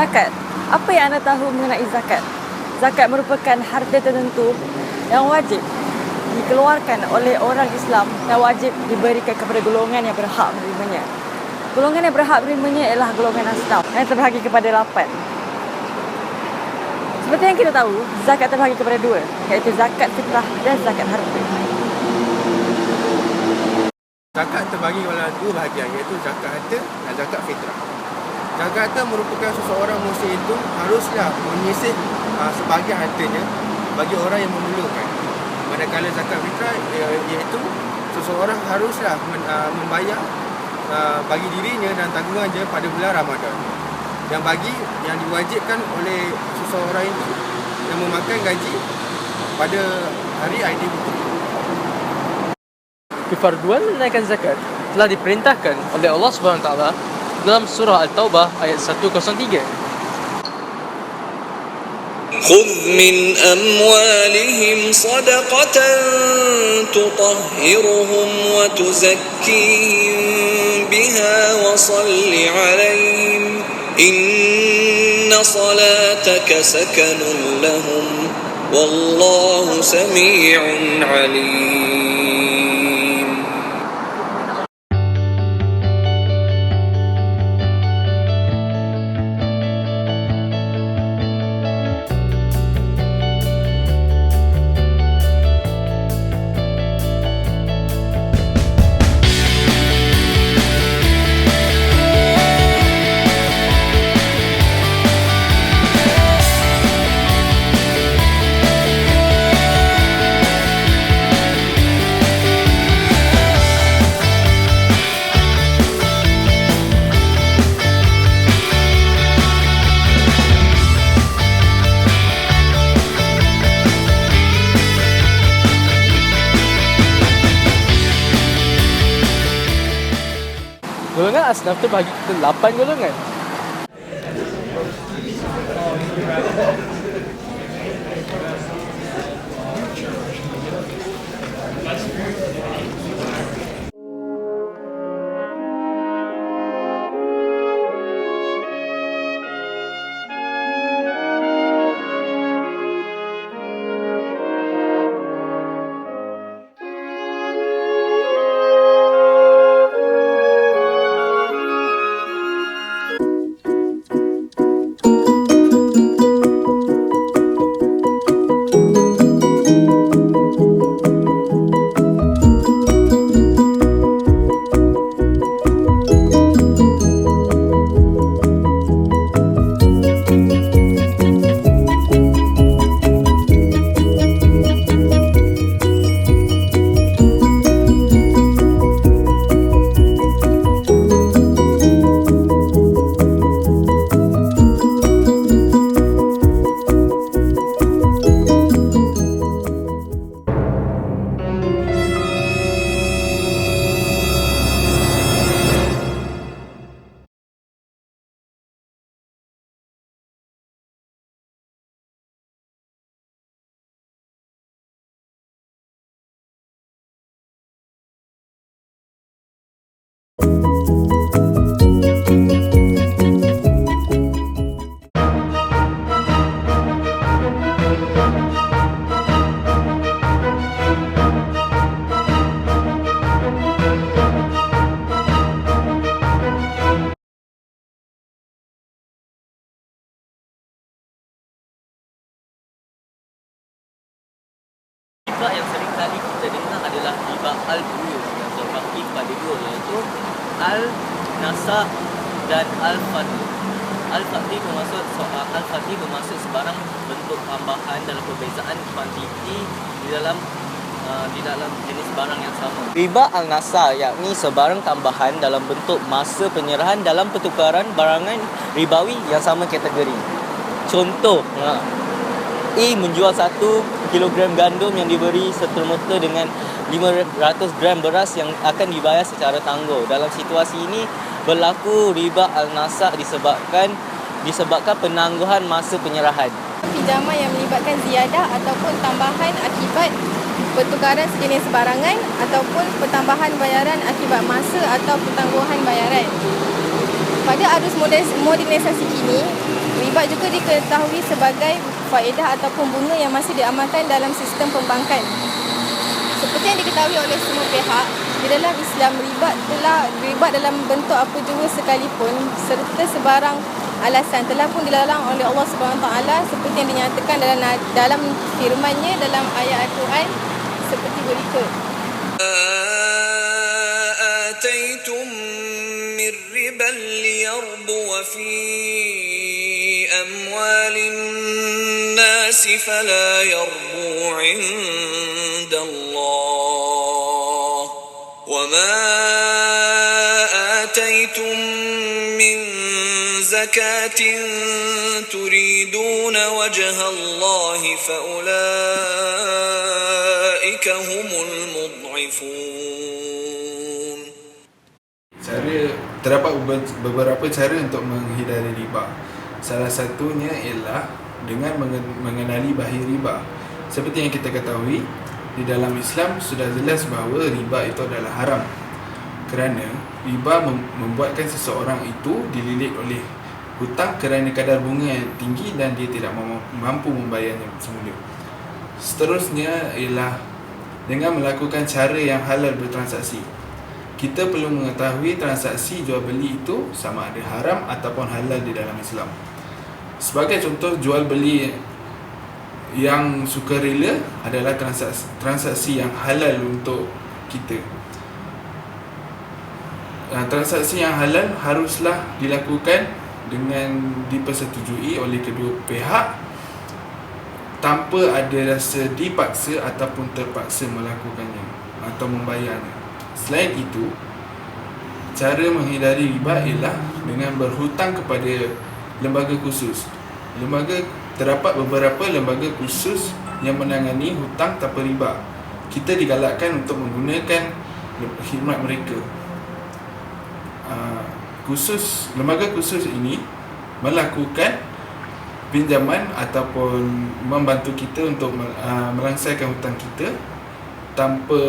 Zakat. Apa yang anda tahu mengenai zakat? Zakat merupakan harta tertentu yang wajib dikeluarkan oleh orang Islam dan wajib diberikan kepada golongan yang berhak menerimanya. Golongan yang berhak menerimanya ialah golongan asnaf yang terbahagi kepada 8. Seperti yang kita tahu, zakat terbahagi kepada 2, iaitu zakat fitrah dan zakat harta. Zakat terbagi dalam 2 bahagian, iaitu zakat harta dan zakat fitrah. Zakat harta merupakan seseorang muslim itu haruslah menyisih sebahagian hartanya bagi orang yang memerlukan. Manakala zakat fitrah iaitu seseorang haruslah membayar bagi dirinya dan tanggungannya pada bulan Ramadan. Yang diwajibkan oleh seseorang itu yang memakan gaji pada hari Aidilfitri. Kefarduan menunaikan zakat telah diperintahkan oleh Allah SWT dalam surah Al-Taubah ayat 103. خذ من أموالهم صدقة تطهرهم وتزكيهم بها وصل عليهم إن صلاتك سكن لهم والله سميع عليم. Golongan asnaf terbahagi ke 8 golongan. Riba yang sering kali kita dengar adalah riba al-buyur yang terbagi pada 2, iaitu al-nasah dan al-fadl. Al-fadli bermaksud sebarang bentuk tambahan dalam perbezaan kuantiti di dalam jenis barang yang sama. Riba al-nasah yakni sebarang tambahan dalam bentuk masa penyerahan dalam pertukaran barangan ribawi yang sama kategori. Contoh, A menjual 1 kilogram gandum yang diberi serta-merta dengan 500 gram beras yang akan dibayar secara tangguh. Dalam situasi ini berlaku riba al-nasah disebabkan penangguhan masa penyerahan. Pinjaman yang melibatkan ziyadah ataupun tambahan akibat pertukaran sejenis barangan ataupun pertambahan bayaran akibat masa atau pertangguhan bayaran. Pada arus modernisasi kini, Riba juga diketahui sebagai faedah ataupun bunga yang masih diamalkan dalam sistem perbankan. Seperti yang diketahui oleh semua pihak, di dalam Islam riba dalam bentuk apa jua sekalipun serta sebarang alasan telah pun dilarang oleh Allah Subhanahu Wa Taala seperti yang dinyatakan dalam firman-Nya dalam ayat Al-Quran seperti berikut. آتيتم من ربا ليربو في أموال الناس فلا يربو عند الله وما آتيتم من زكاة تريدون وجه الله فأولئك هم المضعفون. Terdapat beberapa cara untuk menghindari riba. Salah satunya ialah dengan mengenali bahaya riba. Seperti yang kita ketahui, di dalam Islam sudah jelas bahawa riba itu adalah haram. Kerana riba membuatkan seseorang itu dililit oleh hutang kerana kadar bunga yang tinggi dan dia tidak mampu membayarnya semula. Seterusnya ialah dengan melakukan cara yang halal bertransaksi. Kita perlu mengetahui transaksi jual beli itu sama ada haram ataupun halal di dalam Islam. Sebagai contoh, jual beli yang sukarela adalah transaksi yang halal untuk kita. Transaksi yang halal haruslah dilakukan dengan dipersetujui oleh kedua pihak tanpa ada rasa dipaksa ataupun terpaksa melakukannya atau membayarnya. Selain itu, cara menghindari riba ialah dengan berhutang kepada lembaga khusus. Terdapat beberapa lembaga khusus yang menangani hutang tanpa riba. Kita digalakkan untuk menggunakan khidmat mereka. Lembaga khusus ini melakukan pinjaman ataupun membantu kita untuk melangsaikan hutang kita tanpa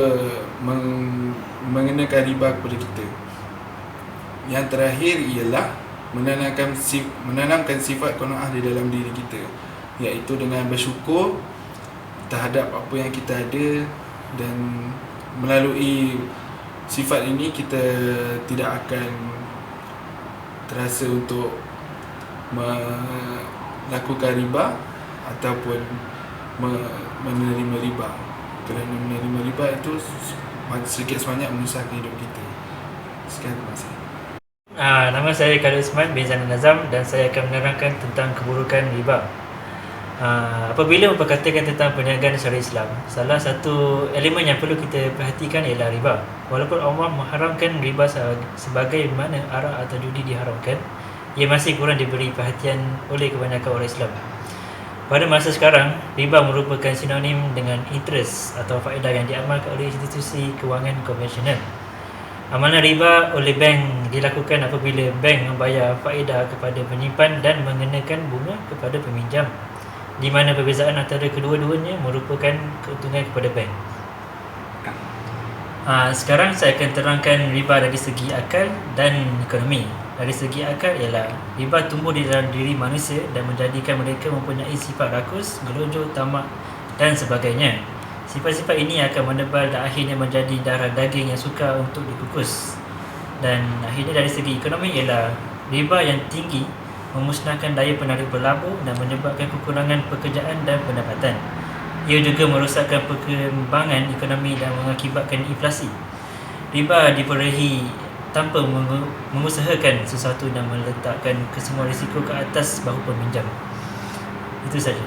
mengenakan riba kepada kita. Yang terakhir ialah menanamkan sifat qanaah di dalam diri kita, iaitu dengan bersyukur terhadap apa yang kita ada, dan melalui sifat ini kita tidak akan terasa untuk melakukan riba ataupun menerima riba. Kerana menerima riba itu sedikit sebanyak menyusahkan hidup kita. Sekian, terima kasih. Nama saya Khalid Usman bin Zainal Nazam dan saya akan menerangkan tentang keburukan riba. Apabila memperkatakan tentang perniagaan syariah Islam, salah satu elemen yang perlu kita perhatikan ialah riba. Walaupun Allah mengharamkan riba sebagai mana arak atau judi diharamkan, ia masih kurang diberi perhatian oleh kebanyakan orang Islam. Pada masa sekarang, riba merupakan sinonim dengan interest atau faedah yang diamalkan oleh institusi kewangan konvensional. Amalan riba oleh bank dilakukan apabila bank membayar faedah kepada penyimpan dan mengenakan bunga kepada peminjam, di mana perbezaan antara kedua-duanya merupakan keuntungan kepada bank. Sekarang saya akan terangkan riba dari segi akal dan ekonomi. Dari segi akal ialah riba tumbuh di dalam diri manusia dan menjadikan mereka mempunyai sifat rakus, gelojoh, tamak dan sebagainya. Sifat-sifat ini akan menebal dan akhirnya menjadi darah daging yang suka untuk dikukus. Dan akhirnya dari segi ekonomi ialah riba yang tinggi memusnahkan daya penarik berlabur dan menyebabkan kekurangan pekerjaan dan pendapatan. Ia juga merosakkan perkembangan ekonomi dan mengakibatkan inflasi. Riba diperolehi tanpa mengusahakan sesuatu dan meletakkan kesemua risiko ke atas bahu peminjam. Itu saja.